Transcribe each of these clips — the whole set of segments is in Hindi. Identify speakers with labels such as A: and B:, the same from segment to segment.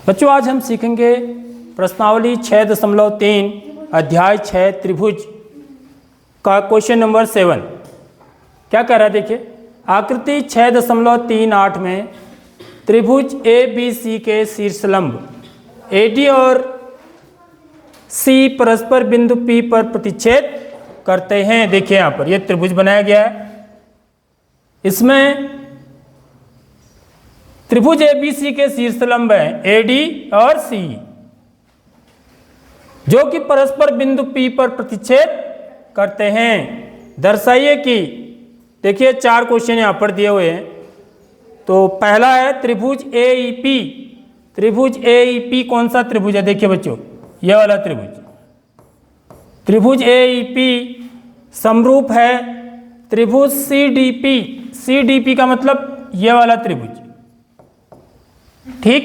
A: बच्चों आज हम सीखेंगे प्रश्नावली 6.3 अध्याय 6 त्रिभुज का क्वेश्चन नंबर 7। क्या कह रहा है देखिए, आकृति 6.38 में त्रिभुज ए बी सी के शीर्षलंब AD और C परस्पर बिंदु P पर प्रतिच्छेद करते हैं। देखिए यहाँ पर यह त्रिभुज बनाया गया है। इसमें त्रिभुज ABC के शीर्षलंब हैं AD और C, जो कि परस्पर बिंदु P पर प्रतिच्छेद करते हैं। दर्शाइए कि, देखिए 4 क्वेश्चन यहां पर दिए हुए हैं। तो पहला है त्रिभुज AEP। त्रिभुज AEP कौन सा त्रिभुज है? देखिए बच्चों, यह वाला त्रिभुज। त्रिभुज AEP समरूप है त्रिभुज CDP। CDP का मतलब यह वाला त्रिभुज, ठीक।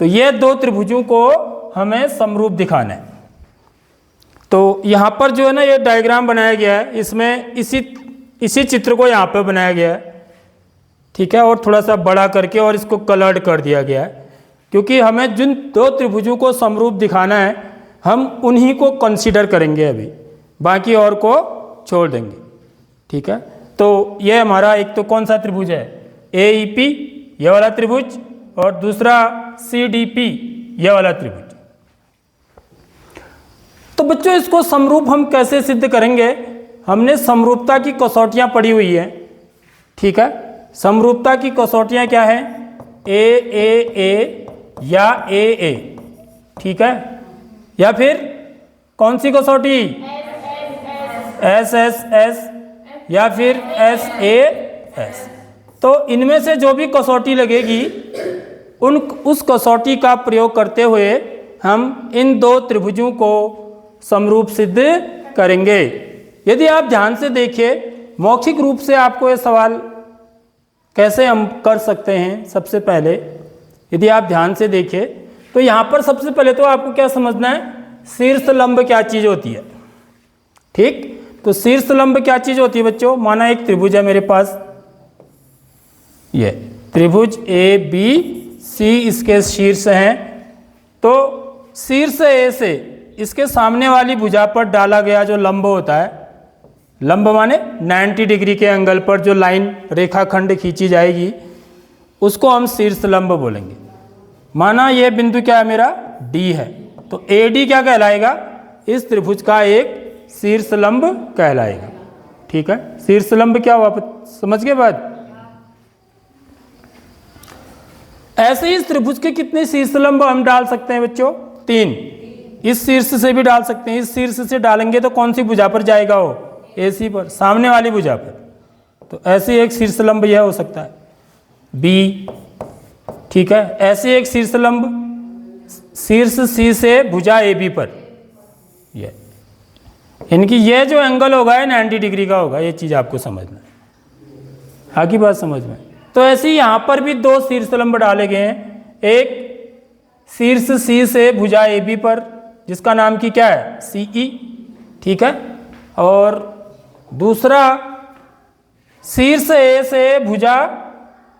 A: तो ये 2 त्रिभुजों को हमें समरूप दिखाना है। तो यहाँ पर जो है ना, ये डायग्राम बनाया गया है। इसमें इसी चित्र को यहाँ पर बनाया गया है, ठीक है, और थोड़ा सा बड़ा करके और इसको कलर्ड कर दिया गया है, क्योंकि हमें जिन 2 त्रिभुजों को समरूप दिखाना है हम उन्हीं को कंसीडर करेंगे अभी, बाकी और को छोड़ देंगे, ठीक है। तो ये हमारा एक तो कौन सा त्रिभुज है? AEP, ये वाला त्रिभुज, और दूसरा CDP, यह वाला त्रिभुज। तो बच्चों इसको समरूप हम कैसे सिद्ध करेंगे? हमने समरूपता की कसौटियां पढ़ी हुई है, ठीक है। समरूपता की कसौटियां क्या है? AAA या AA, ठीक है, या फिर कौन सी कसौटी? SSS या फिर SAS। तो इनमें से जो भी कसौटी लगेगी उस कसौटी का प्रयोग करते हुए हम इन 2 त्रिभुजों को समरूप सिद्ध करेंगे। यदि आप ध्यान से देखिए, मौखिक रूप से आपको ये सवाल कैसे हम कर सकते हैं। सबसे पहले यदि आप ध्यान से देखिए तो यहाँ पर सबसे पहले तो आपको क्या समझना है? शीर्षलंब क्या चीज़ होती है, ठीक। तो शीर्षलंब क्या चीज़ होती है बच्चों? माना एक त्रिभुज है मेरे पास, ये त्रिभुज ABC इसके शीर्ष हैं। तो शीर्ष A से इसके सामने वाली भुजा पर डाला गया जो लंब होता है, लंब माने 90 डिग्री के एंगल पर जो लाइन रेखाखंड खींची जाएगी, उसको हम शीर्षलंब बोलेंगे। माना यह बिंदु क्या है मेरा? D है, तो AD क्या कहलाएगा? इस त्रिभुज का एक शीर्षलंब कहलाएगा, ठीक है। शीर्षलंब क्या हुआ, समझ गए बात? ऐसे ही इस त्रिभुज के कितने शीर्षलंब हम डाल सकते हैं बच्चों? 3। इस शीर्ष से भी डाल सकते हैं। इस शीर्ष से डालेंगे तो कौन सी भुजा पर जाएगा? वो AC पर, सामने वाली भुजा पर। तो ऐसे एक शीर्षलंब यह हो सकता है B, ठीक है। ऐसे एक शीर्षलंब शीर्ष C से भुजा AB पर, यह इनकी ये जो एंगल होगा ये 90 डिग्री का होगा। ये चीज़ आपको समझना है, आगे बात समझ में। तो ऐसे ही यहाँ पर भी 2 शीर्षलंब डाले गए हैं। एक शीर्ष C से भुजा AB पर, जिसका नाम की क्या है? CE, ठीक है। और दूसरा शीर्ष A से भुजा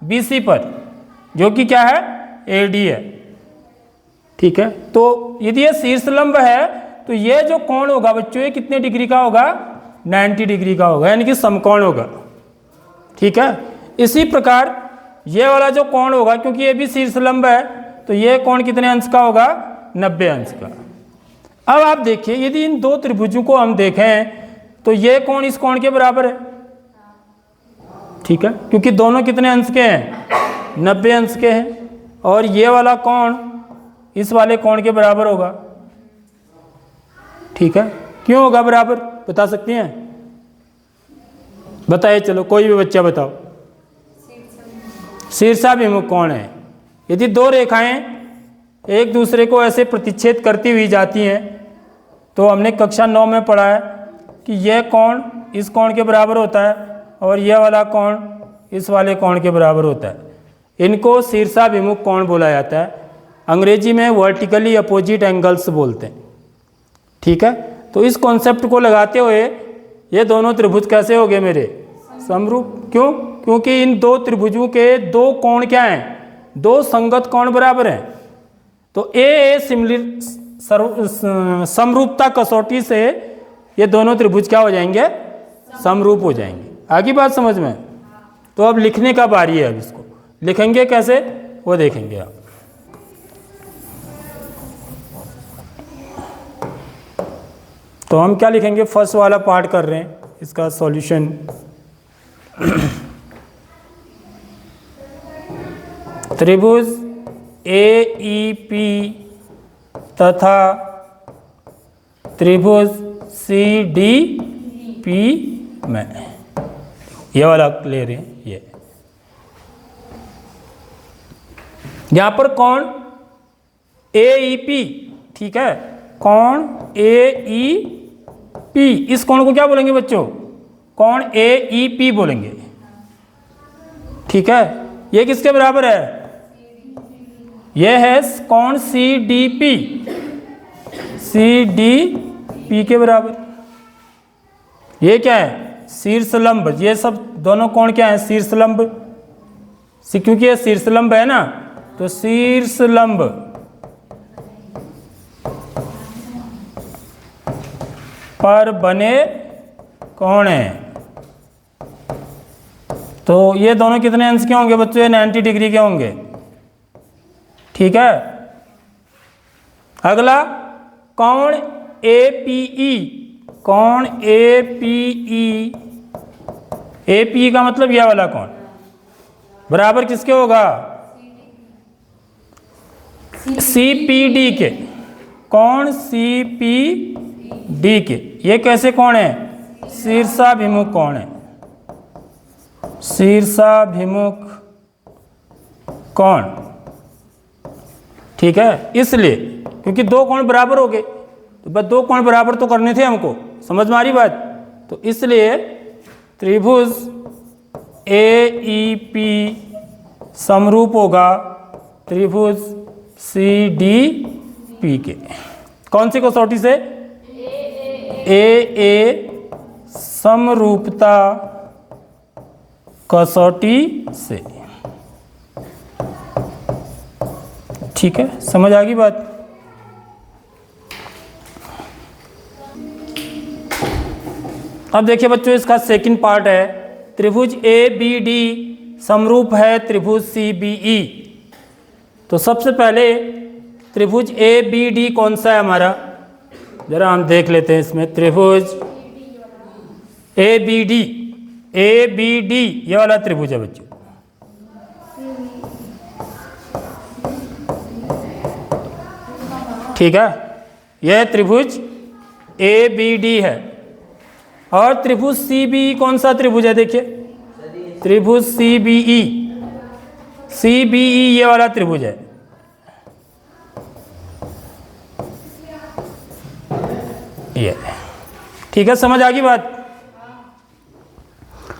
A: BC पर, जो कि क्या है? AD है, ठीक है। तो यदि ये शीर्षलंब है तो ये जो कोण होगा बच्चों, ये कितने डिग्री का होगा? 90 डिग्री का होगा, यानी कि समकोण होगा, ठीक है। इसी प्रकार ये वाला जो कोण होगा, क्योंकि ये भी शीर्षलंब है, तो ये कोण कितने अंश का होगा? 90 अंश का। अब आप देखिए, यदि इन 2 त्रिभुजों को हम देखें तो ये कोण इस कोण के बराबर है, ठीक है, क्योंकि दोनों कितने अंश के हैं? 90 अंश के हैं। और ये वाला कोण इस वाले कोण के बराबर होगा, ठीक है। क्यों होगा बराबर, बता सकती हैं? बताइए, चलो कोई भी बच्चा बताओ। शीर्षाभिमुख कोण है। यदि 2 रेखाएं एक दूसरे को ऐसे प्रतिच्छेद करती हुई जाती हैं, तो हमने कक्षा 9 में पढ़ा है कि यह कोण इस कोण के बराबर होता है और यह वाला कोण इस वाले कोण के बराबर होता है। इनको शीर्षाभिमुख कोण बोला जाता है। अंग्रेजी में वर्टिकली अपोजिट एंगल्स बोलते हैं, ठीक है। तो इस कॉन्सेप्ट को लगाते हुए ये दोनों त्रिभुज कैसे हो गए मेरे? समरूप। क्यों? क्योंकि इन 2 त्रिभुजों के 2 कोण क्या हैं? 2 संगत कोण बराबर हैं। तो ए समरूपता कसौटी से ये दोनों त्रिभुज क्या हो जाएंगे, समरूप हो जाएंगे। आगे बात समझ में? तो अब लिखने का बारी है, अब इसको लिखेंगे कैसे वो देखेंगे आप। तो हम क्या लिखेंगे, फर्स्ट वाला पार्ट कर रहे हैं इसका सॉल्यूशन। त्रिभुज AEP तथा त्रिभुज CDP में, ये वाला ले रहे हैं। ये यहां पर कौन AEP, ठीक है, कौन AEP, इस कोण को क्या बोलेंगे बच्चों, कौन AEP बोलेंगे, ठीक है। ये किसके बराबर है, ये है कौन CDP, CDP के बराबर। ये क्या है, शीर्षलंब। ये सब दोनों कोण क्या है, शीर्षलंब। क्योंकि ये शीर्षलंब है ना, तो शीर्षलंब पर बने कोण है। तो ये दोनों कितने अंश के होंगे बच्चों, ये 90 डिग्री के होंगे, ठीक है। अगला कोण APE, कोण APE, APE का मतलब यह वाला कोण बराबर किसके होगा, CPD के, कोण CPD के। ये कैसे कोण है, शीर्षाभिमुख कोण है, शीर्षाभिमुख कोण, ठीक है। इसलिए क्योंकि दो कोण बराबर हो गए, तो बस दो कोण बराबर तो करने थे हमको, समझ में आ रही बात। तो इसलिए त्रिभुज AEP समरूप होगा त्रिभुज CDP के। कौन सी कसौटी से, AA समरूपता कसौटी से, ठीक है। समझ आ गई बात। अब देखिए बच्चों, इसका सेकंड पार्ट है, त्रिभुज ABD समरूप है त्रिभुज CBE। तो सबसे पहले त्रिभुज ABD कौन सा है हमारा, जरा हम देख लेते हैं इसमें। त्रिभुज ABD, ABD ये वाला त्रिभुज है बच्चों, ठीक है। यह त्रिभुज ABD है। और त्रिभुज CBE कौन सा त्रिभुज है, देखिए त्रिभुज CBE, CBE ये वाला त्रिभुज है, ये, ठीक है। समझ आ गई बात।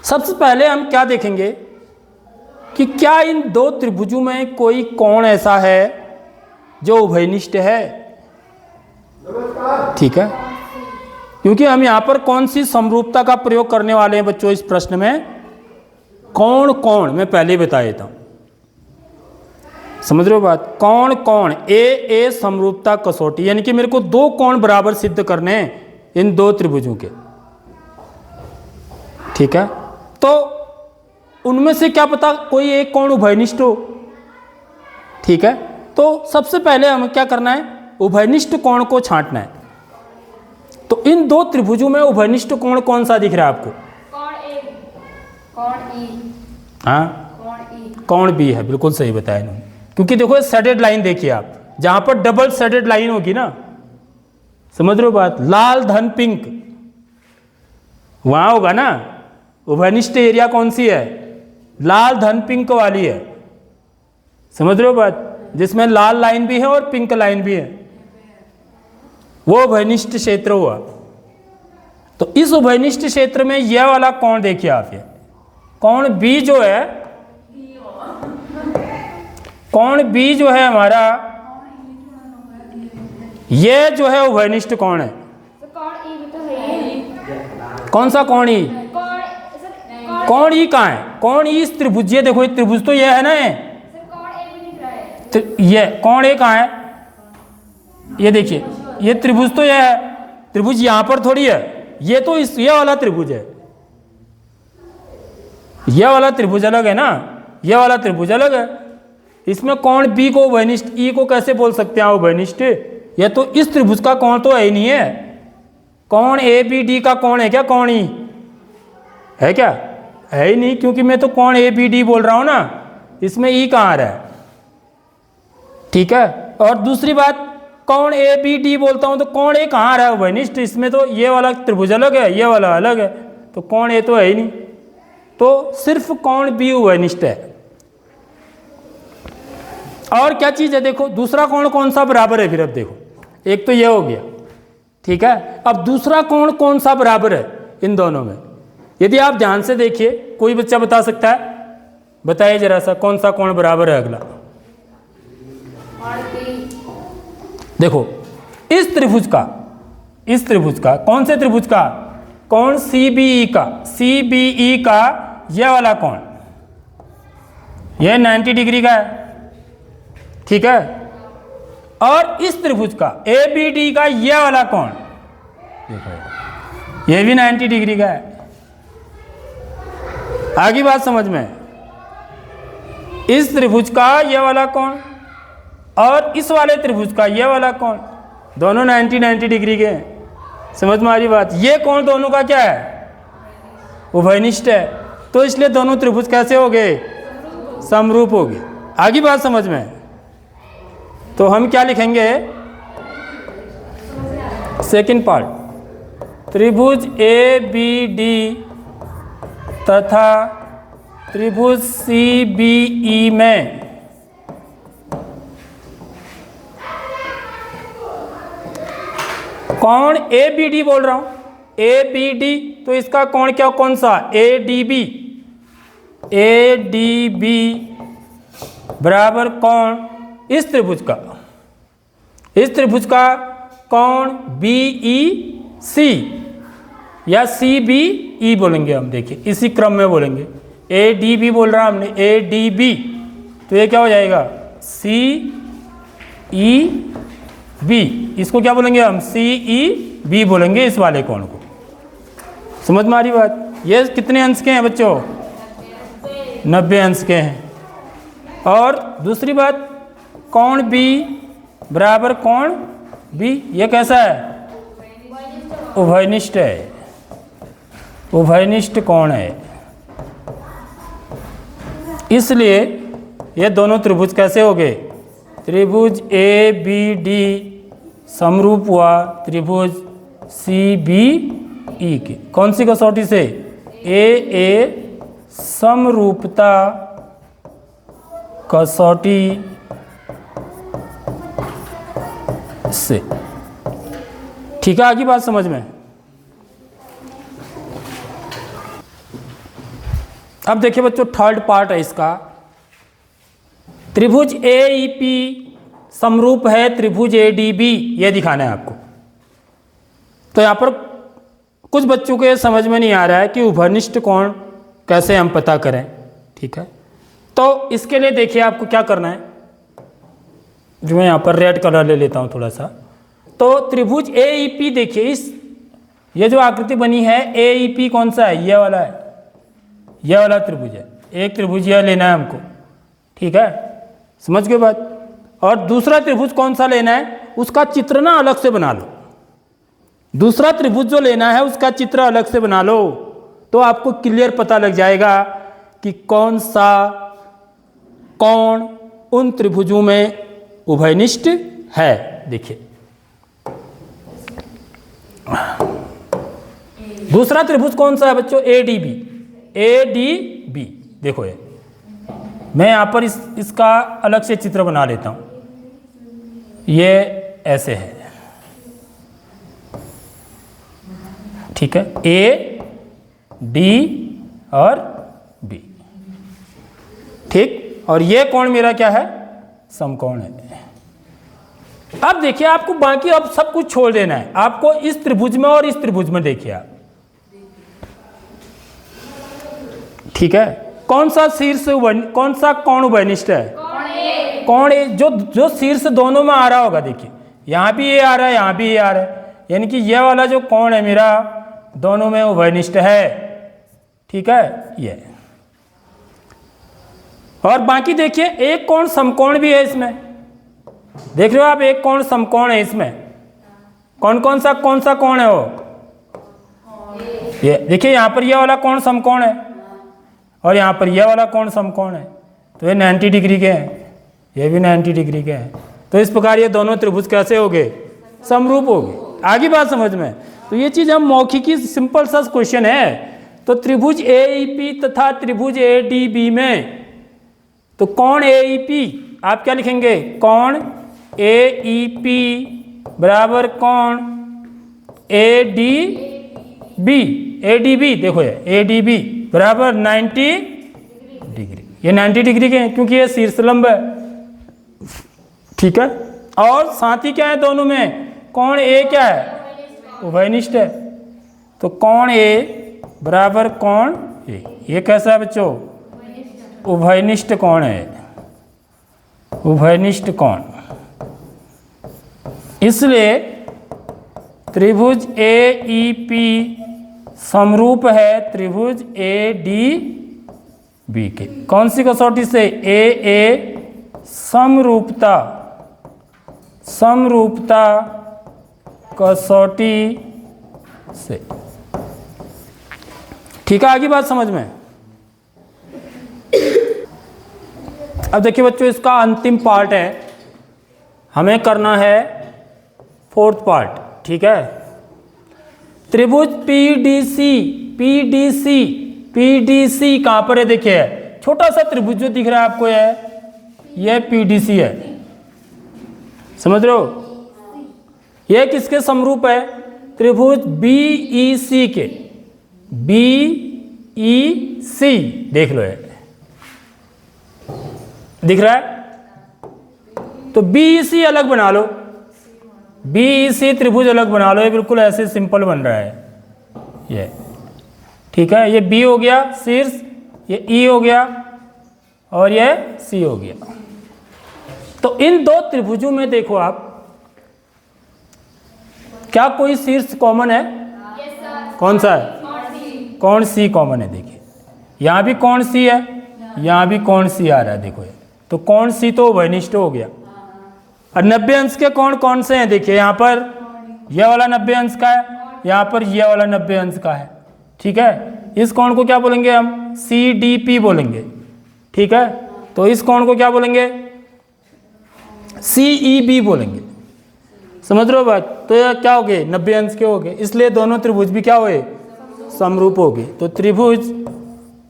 A: सबसे पहले हम क्या देखेंगे कि क्या इन दो त्रिभुजों में कोई कोण ऐसा है जो उभयनिष्ठ है, ठीक है। क्योंकि हम यहां पर कौन सी समरूपता का प्रयोग करने वाले हैं बच्चों इस प्रश्न में, कोण कोण मैं पहले ही बता देता हूं, समझ रहे हो बात। कोण कोण AA समरूपता कसौटी, यानी कि मेरे को दो कोण बराबर सिद्ध करने हैं इन दो त्रिभुजों के, ठीक है। तो उनमें से क्या पता कोई एक कोण उभयनिष्ठ हो, ठीक है। तो सबसे पहले हमें क्या करना है, उभयनिष्ठ कोण को छांटना है। तो इन दो त्रिभुजों में उभयनिष्ठ कोण कौन सा दिख रहा है आपको,
B: कोण A, कोण E,
A: हाँ
B: कोण E,
A: कोण B है, बिल्कुल सही बताया इन्होंने। क्योंकि देखो सेडेड लाइन देखिए आप, जहां पर डबल सेडेड लाइन होगी ना, समझ रहे हो बात, लाल धन पिंक वहां होगा ना, उभयनिष्ठ एरिया कौन सी है, लाल धन पिंक वाली है, समझ रहे हो बात, जिसमें लाल लाइन भी है और पिंक लाइन भी है, वो उभयनिष्ठ क्षेत्र हुआ। तो इस उभयनिष्ठ क्षेत्र में यह वाला कोण देखिए आप, ये कोण B जो है, कोण B जो है हमारा, ये जो है उभयनिष्ठ कोण है।
B: कोण E भी तो है।
A: कौन सा कोण E,
B: कोण
A: कोण E कहाँ है, कोण E इस त्रिभुज, ये देखो ये त्रिभुज तो ये है ना,
B: कोण A भी दिख रहा है।
A: ये कोण A कहाँ है, ये देखिए, ये त्रिभुज तो यह है, त्रिभुज यहां पर थोड़ी है, ये तो ये वाला त्रिभुज है, ये वाला त्रिभुज अलग है ना, ये वाला त्रिभुज अलग है। इसमें कोण बी को उभयनिष्ठ, ई को कैसे बोल सकते हैं उभयनिष्ठ? ये तो इस त्रिभुज का कोण तो है ही नहीं है। कोण ए बी डी का कोण है क्या? कोण ई है क्या? है ही नहीं, क्योंकि मैं तो कोण ए बी डी बोल रहा हूं ना, इसमें ई कहाँ आ रहा है? ठीक है। और दूसरी बात, कोण ए बी डी बोलता हूं तो कोण ए कहाँ आ रहा है उभयनिष्ठ? इसमें तो ये वाला त्रिभुज अलग है, ये वाला अलग है, तो कोण ए तो है ही नहीं, तो सिर्फ कोण बी उभयनिष्ठ है। और क्या चीज है देखो, दूसरा कोण कौन सा बराबर है फिर? अब देखो, एक तो ये हो गया, ठीक है। अब दूसरा कोण कौन सा बराबर है इन दोनों में? यदि आप ध्यान से देखिए, कोई बच्चा बता सकता है? बताइए जरा सा, कौन सा कोण बराबर है अगला? देखो, इस त्रिभुज का कौन से त्रिभुज का? कोण CBE का, CBE का यह वाला कोण, यह 90 डिग्री का है, ठीक है। और इस त्रिभुज का ABD का यह वाला कोण, देखो यह भी 90 डिग्री का है। आगे बात समझ में? इस त्रिभुज का यह वाला कोण और इस वाले त्रिभुज का यह वाला कोण, दोनों 90 डिग्री के हैं। समझ में आ रही बात? ये कोण दोनों का क्या है? उभयनिष्ठ है, तो इसलिए दोनों त्रिभुज कैसे हो गए? समरूप हो गए। आगे बात समझ में? तो हम क्या लिखेंगे? सेकंड पार्ट, त्रिभुज ABD तथा त्रिभुज CBE में कोण ABD बोल रहा हूं, ABD, तो इसका कोण क्या, कौन सा? ADB। ADB बराबर कोण इस त्रिभुज का कोण BEC या CBE बोलेंगे हम। देखिए इसी क्रम में बोलेंगे, ADB बोल रहा हमने, ADB, तो ये क्या हो जाएगा? CEB, इसको क्या बोलेंगे हम? CEB बोलेंगे इस वाले कोण को। समझ में आ रही बात? ये कितने अंश के हैं बच्चों? 90 अंश के हैं। और दूसरी बात, कोण B बराबर कोण B, ये कैसा है? उभयनिष्ठ है, उभयनिष्ठ कोण है। इसलिए ये दोनों त्रिभुज कैसे हो गए? त्रिभुज ABD समरूप हुआ त्रिभुज CBE के। कौन सी कसौटी से? AA समरूपता कसौटी से। ठीक है, आगे बात समझ में? अब देखिए बच्चों, थर्ड पार्ट है इसका, त्रिभुज AEP समरूप है त्रिभुज ADB, ये दिखाना है आपको। तो यहाँ पर कुछ बच्चों को ये समझ में नहीं आ रहा है कि उभयनिष्ठ कोण कैसे हम पता करें। ठीक है, तो इसके लिए देखिए आपको क्या करना है, जो मैं यहाँ पर रेड कलर ले लेता हूँ थोड़ा सा। तो त्रिभुज AEP देखिए, इस ये जो आकृति बनी है AEP कौन सा है? ये वाला है, ये वाला त्रिभुज है। एक त्रिभुज यह लेना है हमको, ठीक है, समझ गए बात। और दूसरा त्रिभुज कौन सा लेना है, उसका चित्र ना अलग से बना लो। दूसरा त्रिभुज जो लेना है उसका चित्र अलग से बना लो, तो आपको क्लियर पता लग जाएगा कि कौन सा कोण उन त्रिभुजों में उभयनिष्ठ है। देखिए दूसरा त्रिभुज कौन सा है बच्चों? ADB। ADB देखो, ये मैं यहाँ पर इसका अलग से चित्र बना लेता हूँ। ये ऐसे है, ठीक है, A, D और B, ठीक। और ये कोण मेरा क्या है? समकोण है। अब देखिए आपको बाकी अब सब कुछ छोड़ देना है, आपको इस त्रिभुज में और इस त्रिभुज में देखिए आप, ठीक है। कौन सा शीर्ष कौन सा कोण उभयनिष्ठ है? कोण A। जो शीर्ष दोनों में आ रहा होगा, देखिए यहाँ भी ये आ रहा है, यहाँ भी ये आ रहा है, यानी कि ये वाला जो कोण है मेरा दोनों में उभयनिष्ठ है। ठीक है, ये। और बाकी देखिए एक कोण समकोण भी है इसमें, देख रहे हो आप, एक कोण समकोण है इसमें। कौन कौन सा कोण है वो? ये देखिए, यहाँ पर ये वाला कोण समकोण है और यहाँ पर ये वाला कोण समकोण है, तो ये 90 डिग्री के हैं, ये भी 90 डिग्री के हैं। तो इस प्रकार ये दोनों त्रिभुज कैसे हो गए? समरूप हो गए। आगे बात समझ में? तो ये चीज़ हम मौखिकी सिंपल सा क्वेश्चन है। तो त्रिभुज AEP तथा त्रिभुज ADB में, तो कोण AEP आप क्या लिखेंगे? कोण AEP बराबर कोण ADB, देखो ये ADB बराबर 90 डिग्री। ये 90 डिग्री के हैं क्योंकि ये शीर्षलंब है। ठीक है, और साथ ही क्या है दोनों में? कोण A क्या है? उभयनिष्ठ है। तो कोण A बराबर कोण A, ये कैसा है बच्चों? उभयनिष्ठ कोण है, उभयनिष्ठ कोण। इसलिए त्रिभुज AEP समरूप है त्रिभुज ADB के। कौन सी कसौटी से? AA समरूपता, समरूपता कसौटी से। ठीक है, आगे बात समझ में? अब देखिए बच्चों, इसका अंतिम पार्ट है, हमें करना है 4th पार्ट। ठीक है, त्रिभुज PDC कहाँ पर है? देखिए छोटा सा त्रिभुज जो दिख रहा है आपको, यह PDC है, समझ रहे हो? यह किसके समरूप है? त्रिभुज BEC के। BEC देख लो, ये दिख रहा है? तो BEC अलग बना लो, BEC त्रिभुज अलग बना लो, ये बिल्कुल ऐसे सिंपल बन रहा है ये। ठीक है, ये B हो गया शीर्ष, ये E हो गया और ये C हो गया। तो इन दो त्रिभुजों में देखो आप, क्या कोई शीर्ष कॉमन है? कौन सा है? कोण C कॉमन है। देखिए यहाँ भी कोण C है, यहाँ भी कोण C आ रहा है, देखो ये। तो कोण C तो उभयनिष्ठ हो गया। और 90 अंश के कोण कौन से हैं? देखिए यहाँ पर यह वाला 90 अंश का है, यहाँ पर यह वाला 90 अंश का है। ठीक है, इस कोण को क्या बोलेंगे हम? CDP बोलेंगे। ठीक है, तो इस कोण को क्या बोलेंगे? CEB बोलेंगे। समझ रहे हो बात? तो यह क्या हो गए? 90 अंश के हो गए, इसलिए दोनों त्रिभुज भी क्या हुए? समरूप हो गए। तो त्रिभुज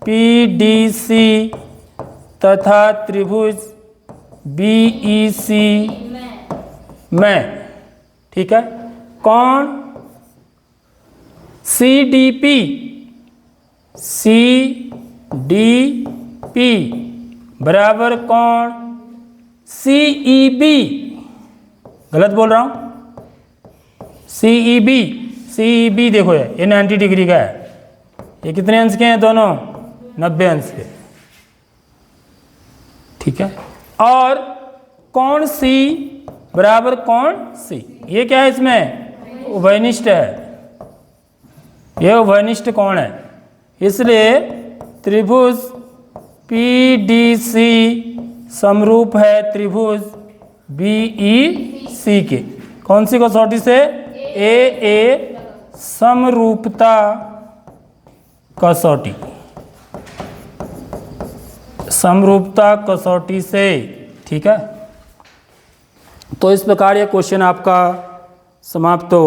A: PDC तथा त्रिभुज BEC में, ठीक है, कोण CDP बराबर कोण CEB, गलत बोल रहा हूं, CEB देखो ये 90 डिग्री का है। ये कितने अंश के हैं दोनों? 90 अंश के। ठीक है, और कोण C बराबर कोण C, ये क्या है इसमें? उभयनिष्ठ है, यह उभयनिष्ठ कोण है। इसलिए त्रिभुज PDC समरूप है त्रिभुज BEC के। कौन सी कसौटी से? AA समरूपता कसौटी, समरूपता कसौटी से। ठीक है, तो इस प्रकार ये क्वेश्चन आपका समाप्त हो।